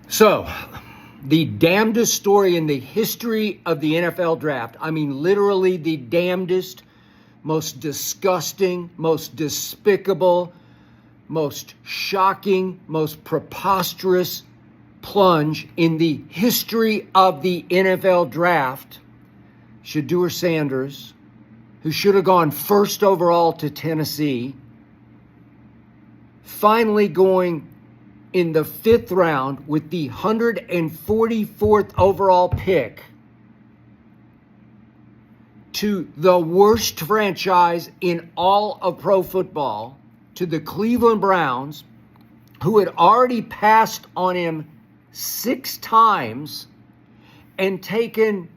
So, the damnedest story in the history of the NFL draft. I mean, literally the damnedest, most disgusting, most despicable, most shocking, most preposterous plunge in the history of the NFL draft. Shedeur Sanders, who should have gone first overall to Tennessee, finally going in the 5th round with the 144th overall pick to the worst franchise in all of pro football, to the Cleveland Browns, who had already passed on him 6 times and taken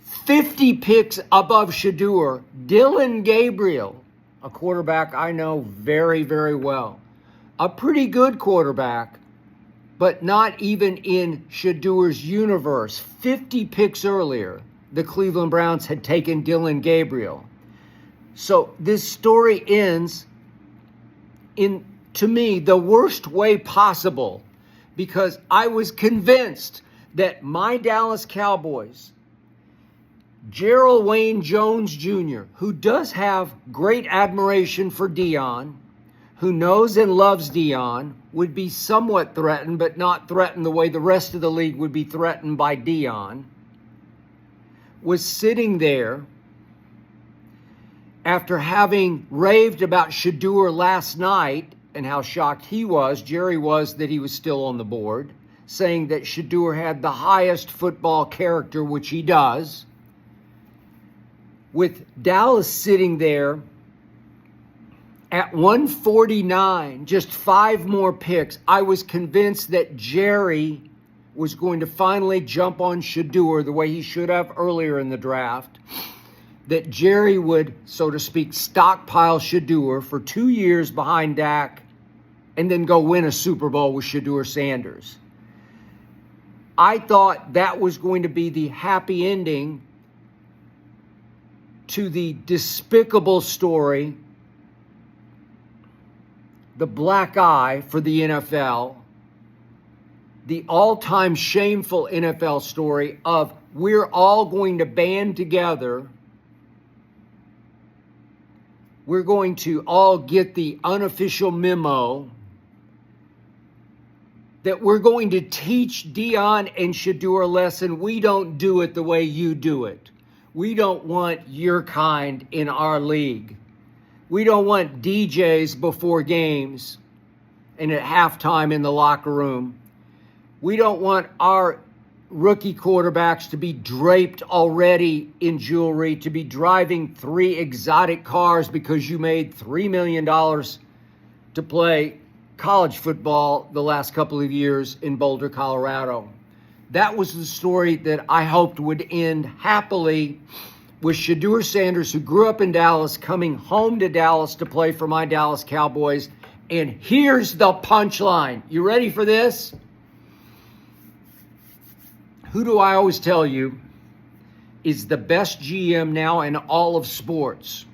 50 picks above Shedeur. Dillon Gabriel, a quarterback I know very, very well. A pretty good quarterback, but not even in Shedeur's universe. 50 picks earlier, the Cleveland Browns had taken Dillon Gabriel. So this story ends in, to me, the worst way possible, because I was convinced that my Dallas Cowboys, Gerald Wayne Jones Jr., who does have great admiration for Deion, who knows and loves Deion, would be somewhat threatened, but not threatened the way the rest of the league would be threatened by Deion, was sitting there after having raved about Shedeur last night and how shocked Jerry was that he was still on the board, saying that Shedeur had the highest football character, which he does. With Dallas sitting there at 149, just 5 more picks, I was convinced that Jerry was going to finally jump on Shedeur the way he should have earlier in the draft, that Jerry would, so to speak, stockpile Shedeur for 2 years behind Dak and then go win a Super Bowl with Shedeur Sanders. I thought that was going to be the happy ending to the despicable story, the black eye for the NFL, the all-time shameful NFL story of we're all going to band together. We're going to all get the unofficial memo that we're going to teach Deion and Shedeur a lesson. We don't do it the way you do it. We don't want your kind in our league. We don't want DJs before games and at halftime in the locker room. We don't want our rookie quarterbacks to be draped already in jewelry, to be driving 3 exotic cars because you made $3 million to play college football the last couple of years in Boulder, Colorado. That was the story that I hoped would end happily with Shedeur Sanders, who grew up in Dallas, coming home to Dallas to play for my Dallas Cowboys. And here's the punchline. You ready for this? Who do I always tell you is the best GM now in all of sports?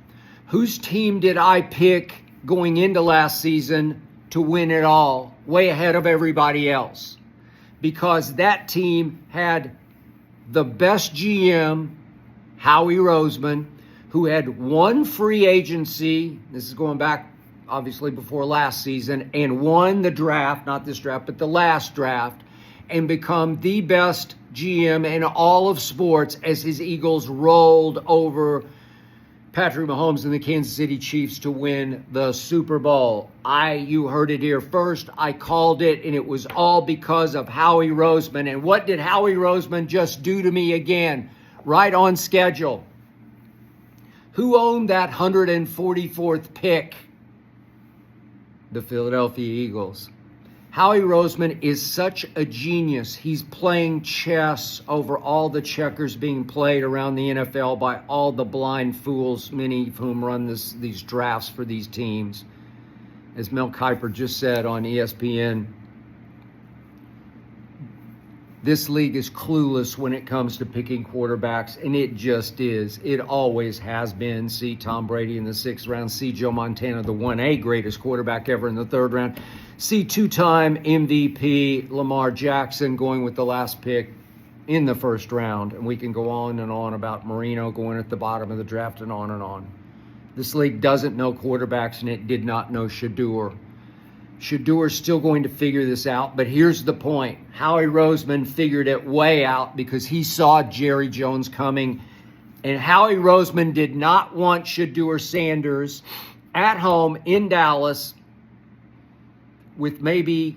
Whose team did I pick going into last season to win it all, way ahead of everybody else? Because that team had the best GM, Howie Roseman, who had won free agency. This is going back, obviously, before last season, and won the draft, not this draft, but the last draft, and become the best GM in all of sports as his Eagles rolled over Patrick Mahomes and the Kansas City Chiefs to win the Super Bowl. You heard it here first. I called it, and it was all because of Howie Roseman. And what did Howie Roseman just do to me again? Right on schedule. Who owned that 144th pick? The Philadelphia Eagles. Howie Roseman is such a genius. He's playing chess over all the checkers being played around the NFL by all the blind fools, many of whom run these drafts for these teams. As Mel Kiper just said on ESPN, this league is clueless when it comes to picking quarterbacks, and it just is. It always has been. See Tom Brady in the 6th round. See Joe Montana, the 1A greatest quarterback ever, in the 3rd round. see two-time MVP Lamar Jackson going with the last pick in the first round. And we can go on and on about Marino going at the bottom of the draft and on and on. This league doesn't know quarterbacks, and it did not know Shedeur. Shedeur's still going to figure this out, but here's the point. Howie Roseman figured it way out because he saw Jerry Jones coming, and Howie Roseman did not want Shedeur Sanders at home in Dallas with maybe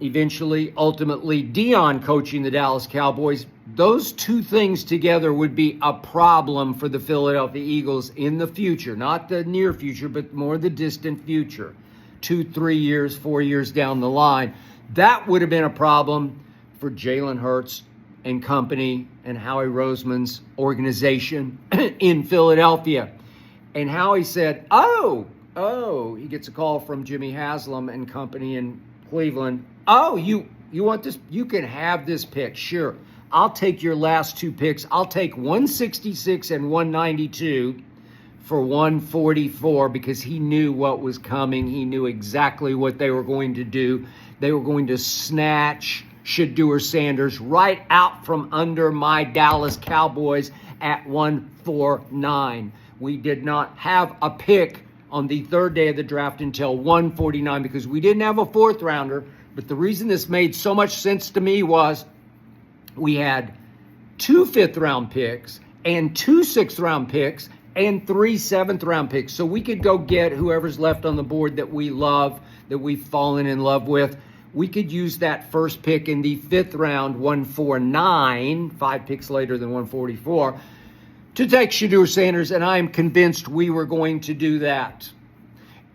eventually, ultimately, Deion coaching the Dallas Cowboys. Those two things together would be a problem for the Philadelphia Eagles in the future, not the near future, but more the distant future. 2, 3 years, 4 years down the line. That would have been a problem for Jalen Hurts and company and Howie Roseman's organization in Philadelphia. And Howie said, he gets a call from Jimmy Haslam and company in Cleveland. Oh, you want this? You can have this pick. Sure. I'll take your last two picks. I'll take 166 and 192 for 144 because he knew what was coming. He knew exactly what they were going to do. They were going to snatch Shedeur Sanders right out from under my Dallas Cowboys at 149. We did not have a pick on the third day of the draft until 149 because we didn't have a fourth rounder. But the reason this made so much sense to me was we had 2 fifth-round picks and 2 sixth-round picks and 3 seventh-round picks. So we could go get whoever's left on the board that we love, that we've fallen in love with. We could use that first pick in the fifth round, 149, 5 picks later than 144, to take Shedeur Sanders, and I'm convinced we were going to do that.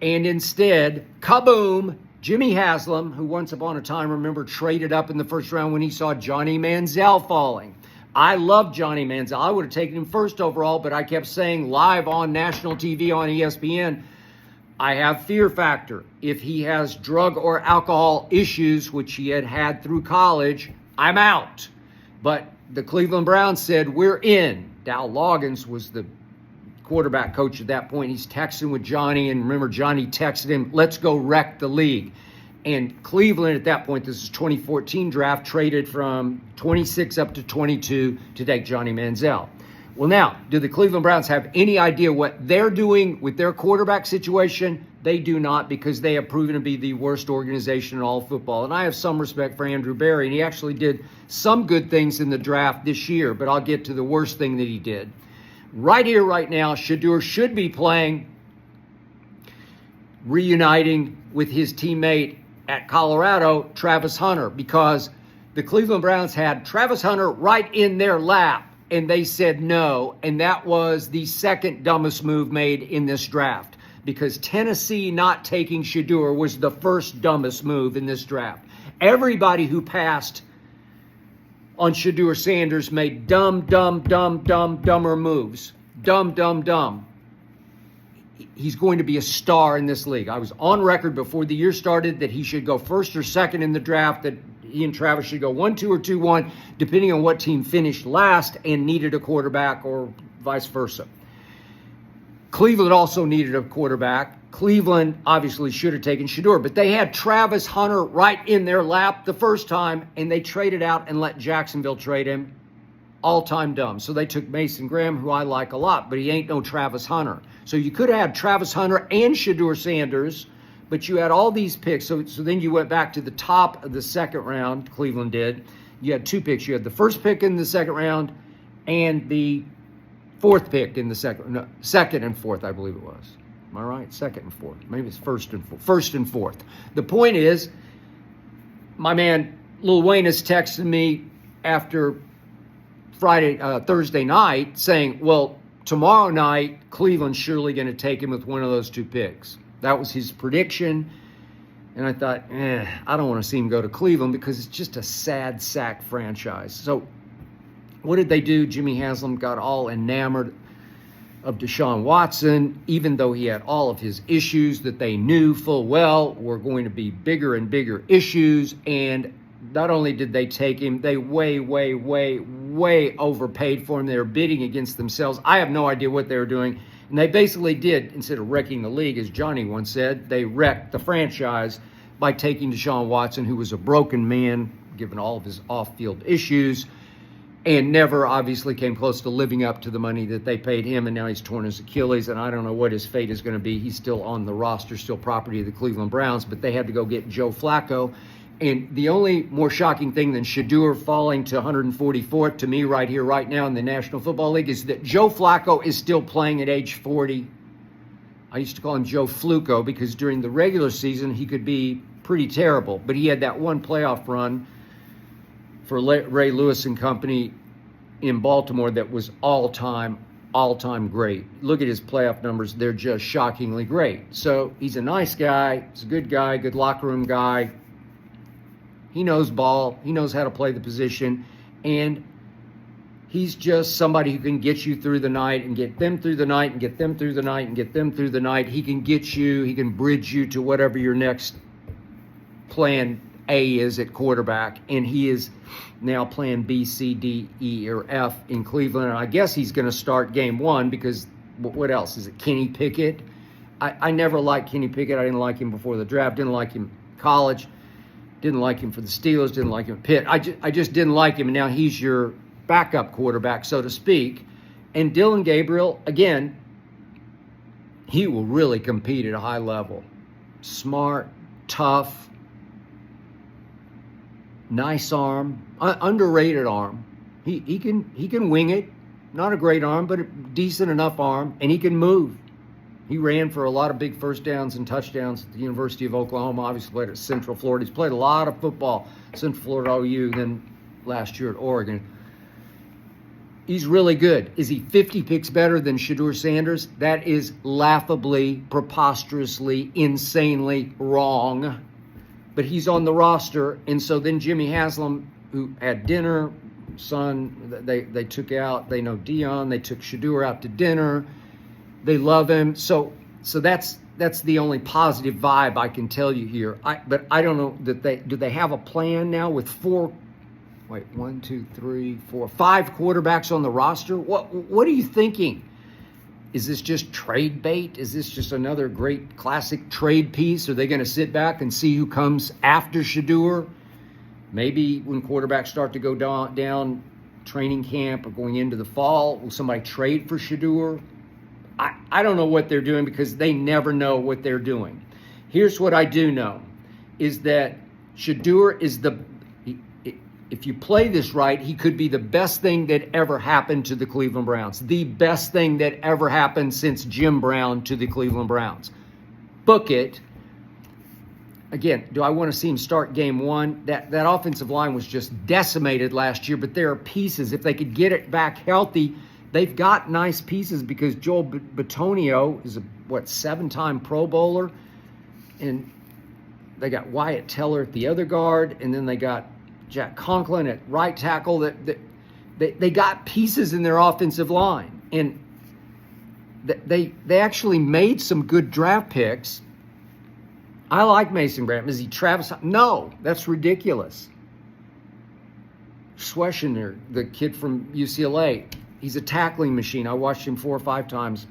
And instead, kaboom, Jimmy Haslam, who once upon a time, remember, traded up in the first round when he saw Johnny Manziel falling. I love Johnny Manziel. I would have taken him first overall, but I kept saying live on national TV on ESPN, I have fear factor. If he has drug or alcohol issues, which he had had through college, I'm out. But the Cleveland Browns said, we're in. Dow Loggins was the quarterback coach at that point. He's texting with Johnny, and remember, Johnny texted him, let's go wreck the league. And Cleveland at that point, this is 2014 draft, traded from 26 up to 22 to take Johnny Manziel. Well, now, do the Cleveland Browns have any idea what they're doing with their quarterback situation? They do not, because they have proven to be the worst organization in all of football. And I have some respect for Andrew Berry, and he actually did some good things in the draft this year, but I'll get to the worst thing that he did. Right here, right now, Shedeur should be playing, reuniting with his teammate at Colorado, Travis Hunter, because the Cleveland Browns had Travis Hunter right in their lap, and they said no, and that was the second dumbest move made in this draft, because Tennessee not taking Shedeur was the first dumbest move in this draft. Everybody who passed on Shedeur Sanders made dumber moves. Dumb. He's going to be a star in this league. I was on record before the year started that he should go first or second in the draft, that he and Travis should go 1-2 or 2-1, depending on what team finished last and needed a quarterback, or vice versa. Cleveland also needed a quarterback. Cleveland obviously should have taken Shedeur, but they had Travis Hunter right in their lap the first time, and they traded out and let Jacksonville trade him. All-time dumb. So they took Mason Graham, who I like a lot, but he ain't no Travis Hunter. So you could have had Travis Hunter and Shedeur Sanders, but you had all these picks. So then you went back to the top of the second round, Cleveland did. You had 2 picks. You had the first pick in the second round and the fourth pick in the second and fourth, I believe it was. Am I right? Second and fourth. Maybe it's first and fourth. The point is, my man Lil Wayne is texting me after Thursday night saying, well, tomorrow night, Cleveland's surely going to take him with one of those 2 picks. That was his prediction. And I thought, I don't want to see him go to Cleveland because it's just a sad sack franchise. So what did they do? Jimmy Haslam got all enamored of Deshaun Watson, even though he had all of his issues that they knew full well were going to be bigger and bigger issues. And not only did they take him, they way overpaid for him. They were bidding against themselves. I have no idea what they were doing. And they basically did, instead of wrecking the league, as Johnny once said, they wrecked the franchise by taking Deshaun Watson, who was a broken man, given all of his off-field issues, and never obviously came close to living up to the money that they paid him, and now he's torn his Achilles, and I don't know what his fate is going to be. He's still on the roster, still property of the Cleveland Browns, but they had to go get Joe Flacco. And the only more shocking thing than Shedeur falling to 144th to me right here, right now in the National Football League is that Joe Flacco is still playing at age 40. I used to call him Joe Fluco because during the regular season he could be pretty terrible, but he had that one playoff run for Ray Lewis and company in Baltimore that was all-time great. Look at his playoff numbers. They're just shockingly great. So he's a nice guy. He's a good guy, good locker room guy. He knows ball. He knows how to play the position. And he's just somebody who can get you through the night and get them through the night and get them through the night and get them through the night. He can get you, he can bridge you to whatever your next plan A is at quarterback. And he is now plan B, C, D, E, or F in Cleveland. And I guess he's going to start game one because what else? Is it Kenny Pickett? I never liked Kenny Pickett. I didn't like him before the draft. Didn't like him in college. Didn't like him for the Steelers, didn't like him at Pitt. I just didn't like him, and now he's your backup quarterback, so to speak. And Dillon Gabriel, again, he will really compete at a high level. Smart, tough, nice arm, underrated arm. He can wing it. Not a great arm, but a decent enough arm, and he can move. He ran for a lot of big first downs and touchdowns at the University of Oklahoma. Obviously played at Central Florida. He's played a lot of football, Central Florida OU, then last year at Oregon. He's really good. Is he 50 picks better than Shedeur Sanders? That is laughably, preposterously, insanely wrong. But he's on the roster, and so then Jimmy Haslam, who had dinner, son, they took out, they know Deion, they took Shedeur out to dinner. They love him. So that's the only positive vibe I can tell you here. But I don't know that do they have a plan now with five quarterbacks on the roster? What are you thinking? Is this just trade bait? Is this just another great classic trade piece? Are they going to sit back and see who comes after Shedeur? Maybe when quarterbacks start to go down training camp or going into the fall, will somebody trade for Shedeur? I don't know what they're doing because they never know what they're doing. Here's what I do know, is that Shedeur is if you play this right, he could be the best thing that ever happened to the Cleveland Browns. The best thing that ever happened since Jim Brown to the Cleveland Browns. Book it. Again, do I want to see him start game one? That offensive line was just decimated last year, but there are pieces. If they could get it back healthy, they've got nice pieces because Joel Bitonio is a 7-time Pro Bowler, and they got Wyatt Teller at the other guard, and then they got Jack Conklin at right tackle. They got pieces in their offensive line, and they actually made some good draft picks. I like Mason Graham. Is he Travis? No, that's ridiculous. Schwechner, the kid from UCLA. He's a tackling machine. I watched him 4 or 5 times.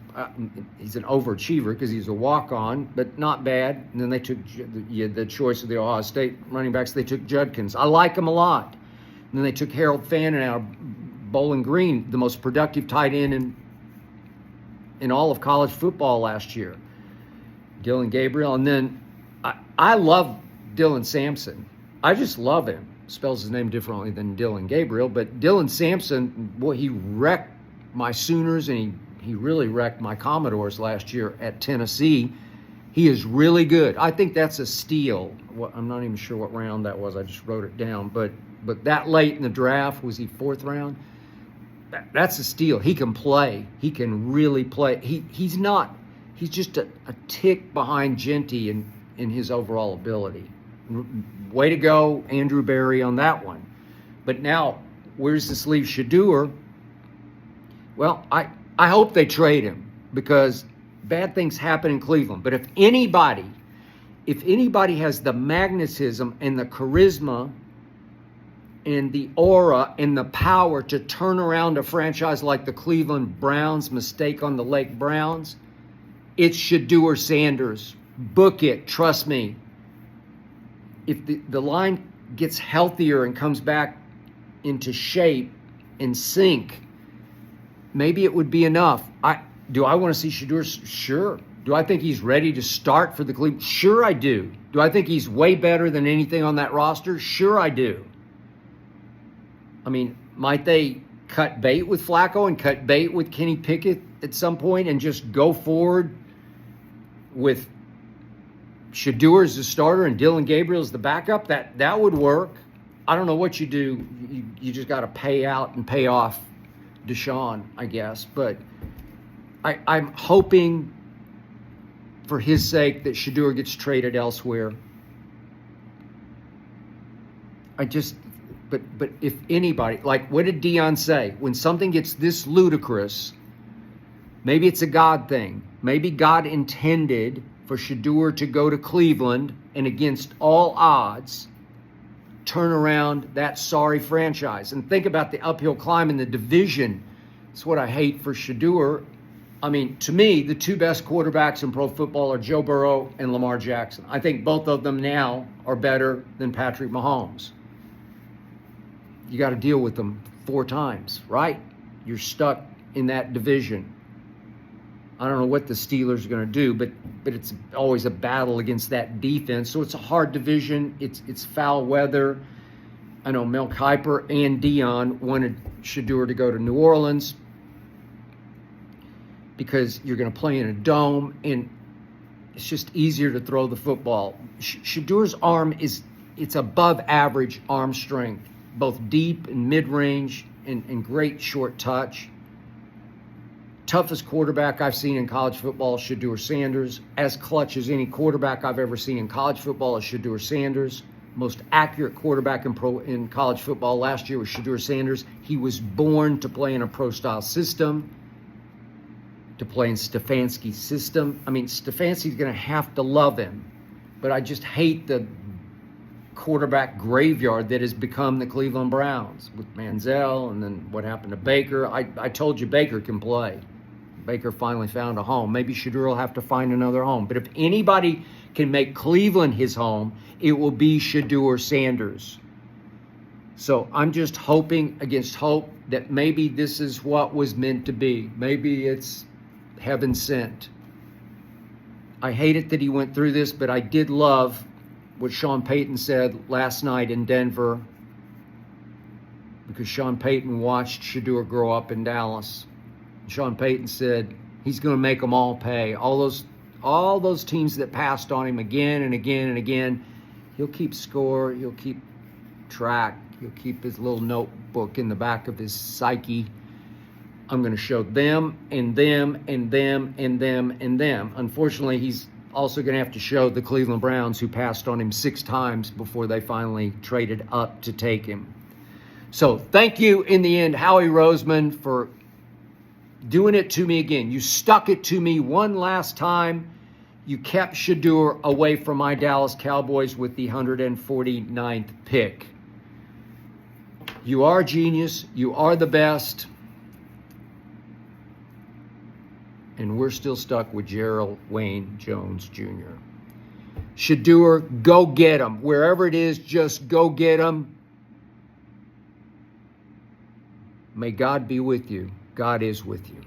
He's an overachiever because he's a walk-on, but not bad. And then they took the choice of the Ohio State running backs. They took Judkins. I like him a lot. And then they took Harold Fannin out of Bowling Green, the most productive tight end in all of college football last year. Dillon Gabriel. And then I love Dylan Sampson. I just love him. Spells his name differently than Dillon Gabriel, but Dylan Sampson, boy, he wrecked my Sooners and he really wrecked my Commodores last year at Tennessee. He is really good. I think that's a steal. I'm not even sure what round that was. I just wrote it down, but that late in the draft, was he 4th round? That's a steal. He can play. He can really play. He's just a tick behind Genty in his overall ability. Way to go, Andrew Berry, on that one. But now, where's this leave Shedeur? Well, I hope they trade him because bad things happen in Cleveland. But if anybody has the magnetism and the charisma and the aura and the power to turn around a franchise like the Cleveland Browns, mistake on the Lake Browns, it's Shedeur Sanders. Book it. Trust me. if the line gets healthier and comes back into shape and sync, maybe it would be enough. Do I want to see Shedeur? Sure. Do I think he's ready to start for the Cleveland? Sure, I do. Do I think he's way better than anything on that roster? Sure, I do. I mean, might they cut bait with Flacco and cut bait with Kenny Pickett at some point and just go forward with Shedeur as the starter and Dylan Gabriel as the backup? That would work. I don't know what you do. You just got to pay out and pay off Deshaun, I guess. But I'm hoping for his sake that Shedeur gets traded elsewhere. But if anybody, like what did Deion say? When something gets this ludicrous, maybe it's a God thing. Maybe God intended for Shedeur to go to Cleveland and against all odds turn around that sorry franchise. And think about the uphill climb in the division. It's what I hate for Shedeur. I mean, to me, the two best quarterbacks in pro football are Joe Burrow and Lamar Jackson. I think both of them now are better than Patrick Mahomes. You got to deal with them 4 times, right? You're stuck in that division. I don't know what the Steelers are going to do, but it's always a battle against that defense. So it's a hard division. It's foul weather. I know Mel Kiper and Deion wanted Shedeur to go to New Orleans because you're going to play in a dome, and it's just easier to throw the football. Shedeur's arm it's above average arm strength, both deep and mid-range and great short touch. Toughest quarterback I've seen in college football is Shedeur Sanders. As clutch as any quarterback I've ever seen in college football is Shedeur Sanders. Most accurate quarterback in college football last year was Shedeur Sanders. He was born to play in a pro-style system, to play in Stefanski's system. I mean, Stefanski's going to have to love him. But I just hate the quarterback graveyard that has become the Cleveland Browns with Manziel and then what happened to Baker. I told you Baker can play. Baker finally found a home. Maybe Shedeur will have to find another home. But if anybody can make Cleveland his home, it will be Shedeur Sanders. So I'm just hoping against hope that maybe this is what was meant to be. Maybe it's heaven sent. I hate it that he went through this, but I did love what Sean Payton said last night in Denver, because Sean Payton watched Shedeur grow up in Dallas. Sean Payton said he's going to make them all pay. All those teams that passed on him again and again and again, he'll keep score, he'll keep track, he'll keep his little notebook in the back of his psyche. I'm going to show them and them and them and them and them. Unfortunately, he's also going to have to show the Cleveland Browns, who passed on him 6 times before they finally traded up to take him. So thank you in the end, Howie Roseman, for doing it to me again. You stuck it to me one last time. You kept Shedeur away from my Dallas Cowboys with the 149th pick. You are a genius. You are the best. And we're still stuck with Gerald Wayne Jones Jr. Shedeur, go get him. Wherever it is, just go get him. May God be with you. God is with you.